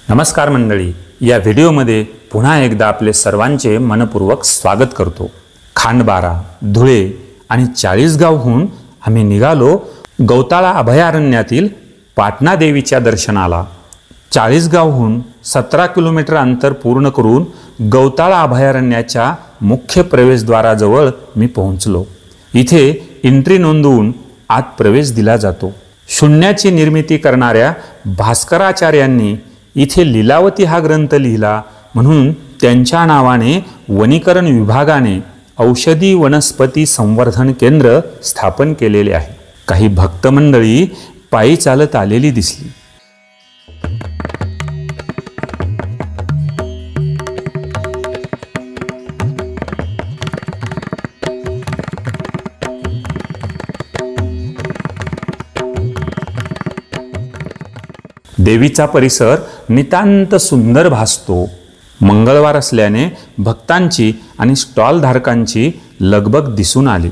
नमस्कार मंडळी, या व्हिडिओमध्ये पुन्हा एकदा आपले सर्वांचे मनपूर्वक स्वागत करतो। खांडबारा, धुळे आणि चाळीसगावहून आम्ही निघालो गौताळा अभयारण्यातील पाटणा देवीच्या दर्शनाला। चाळीसगावहून 17 किलोमीटर अंतर पूर्ण करून गौताळा अभयारण्याच्या मुख्य प्रवेशद्वाराजवळ मी पोहोचलो। इथे एंट्री नोंदवून आत प्रवेश दिला जातो। शून्याची निर्मिती करणाऱ्या भास्कराचार्यांनी इथे लीलावती हा ग्रंथ लिहिला, म्हणून त्यांच्या नावाने वनीकरण विभागाने औषधी वनस्पती संवर्धन केंद्र स्थापन केलेले आहे। काही भक्त मंडळी पायी चालत आलेली दिसली। देवीचा परिसर नितांत सुंदर भासतो। मंगळवार असल्याने भक्तांची आणि स्टॉल धारकांची लगबग दिसून आली।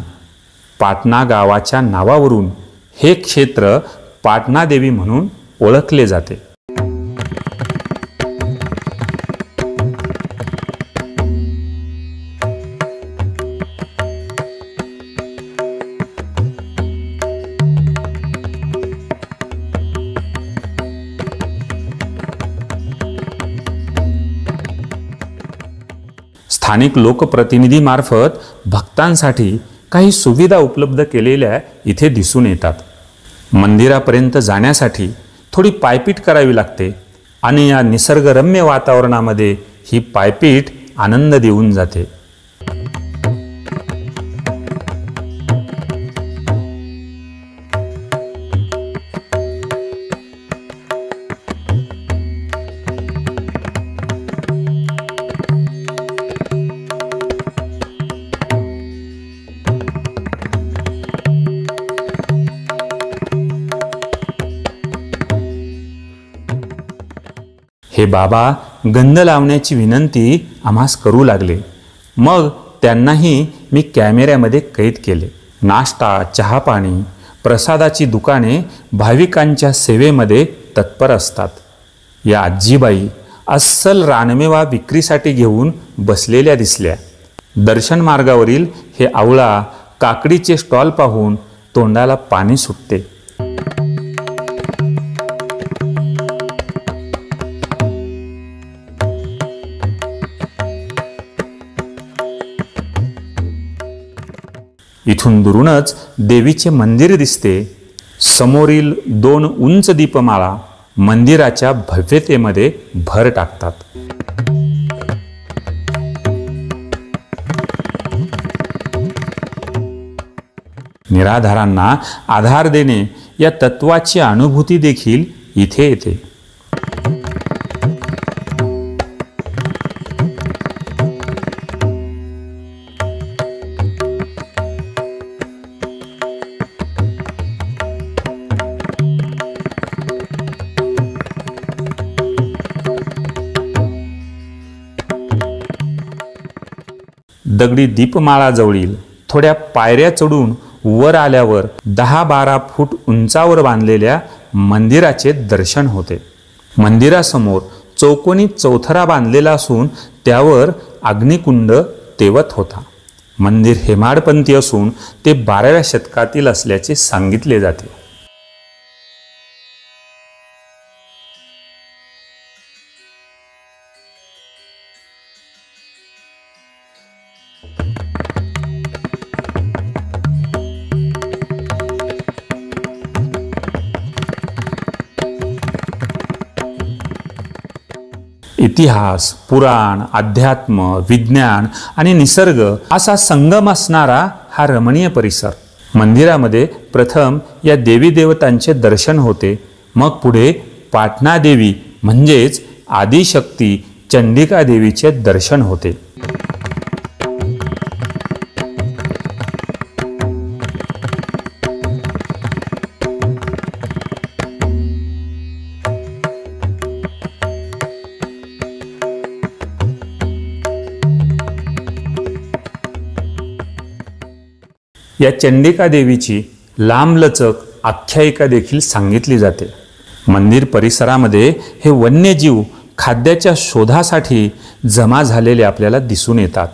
पाटणा गावाच्या नावावरून हे क्षेत्र पाटणा देवी म्हणून ओळखले जाते। स्थानिक लोकप्रतिनिधीमार्फत भक्तांसाठी काही सुविधा उपलब्ध केलेल्या इथे दिसून येतात। मंदिरापर्यंत जाण्यासाठी थोडी पायपीट करावी लागते आणि या निसर्गरम्य वातावरणामध्ये ही पायपीट आनंद देऊन जाते। हे बाबा गंध लावण्याची विनंती आम्हास करू लागले। मग त्यांनाही मी कॅमेऱ्यामध्ये कैद केले। नाश्ता, चहा पाणी, प्रसादाची दुकाने भाविकांच्या सेवेमध्ये तत्पर असतात। या आजीबाई अस्सल रानमेवा विक्रीसाठी घेऊन बसलेल्या दिसल्या। दर्शन मार्गावरील हे आवळा, काकडीचे स्टॉल पाहून तोंडाला पाणी सुटते। इथून दुरूनच देवीचे मंदिर दिसते। समोरील 2 उंच दीपमाळा मंदिराच्या भव्यतेमध्ये भर टाकतात। निराधारांना आधार देणे या तत्वाची अनुभूती देखील इथे येते। दगडी दीपमाळाजवळील थोड्या पायऱ्या चढून वर आल्यावर 10-12 फूट उंचावर बांधलेल्या मंदिराचे दर्शन होते। मंदिरासमोर चौकोनी चौथरा बांधलेला असून त्यावर अग्निकुंड तेवत होता। मंदिर हेमाडपंथी असून ते 12व्या शतकातील असल्याचे सांगितले जाते। इतिहास, पुराण, अध्यात्म, विज्ञान आणि निसर्ग असा संगम असणारा हा रमणीय परिसर। मंदिरामध्ये प्रथम या देवी देवतांचे दर्शन होते, मग पुढे पाटणा देवी म्हणजेच आदिशक्ती चंडिका देवीचे दर्शन होते। या चंडिका देवीची लांबलचक आख्यायिका देखील सांगितली जाते। मंदिर परिसरामध्ये हे वन्यजीव खाद्याच्या शोधासाठी जमा झालेले आपल्याला दिसून येतात.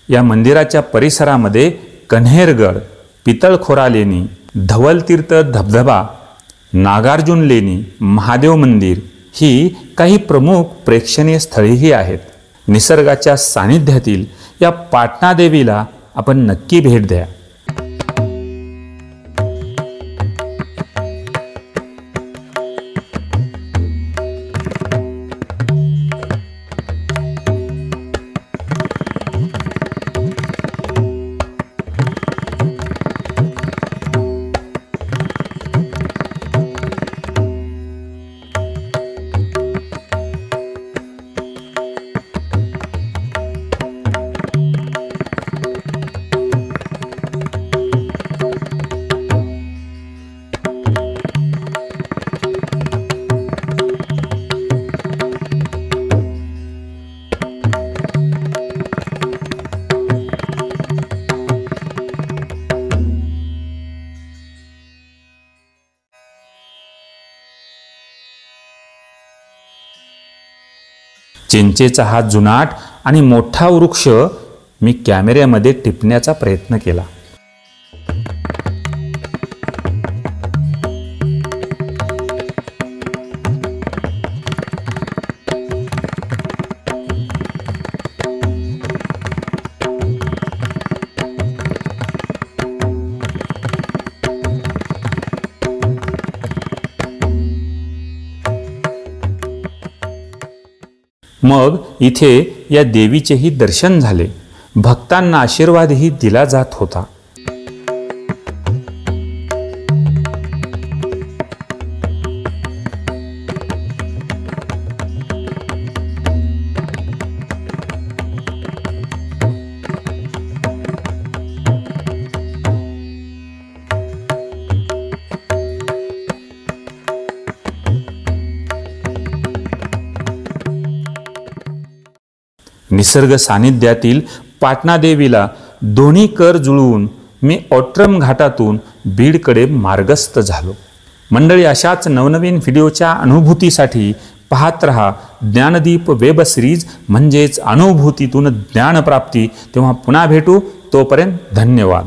या मंदिराच्या परिसरामध्ये कन्हेरगड, पितळखोरा लेणी, धवलतीर्थ धबधबा, नागार्जुन लेणी, महादेव मंदिर ही काही प्रमुख प्रेक्षणीय स्थळेही आहेत. निसर्गाच्या सानिध्यातील या पाटणा देवीला आपण नक्की भेट द्या. चिंचेचा हा जुनाट आणि मोठा वृक्ष मी कॅमेऱ्यामध्ये टिपण्याचा प्रयत्न केला. मग इथे या देवीचेही दर्शन झाले. भक्तांना आशीर्वादही दिला जात होता. निसर्ग सानिध्यातील पाटणा देवीला दोन्ही कर जुळवून मी ओट्रम घाटातून बीडकडे मार्गस्थ झालो. मंडळी, अशाच नवनवीन व्हिडिओच्या अनुभूतीसाठी पाहत रहा ज्ञानदीप वेब सिरीज, म्हणजेच अनुभूतीतून ज्ञानप्राप्ती. तेव्हा पुन्हा भेटू. तोपर्यंत धन्यवाद.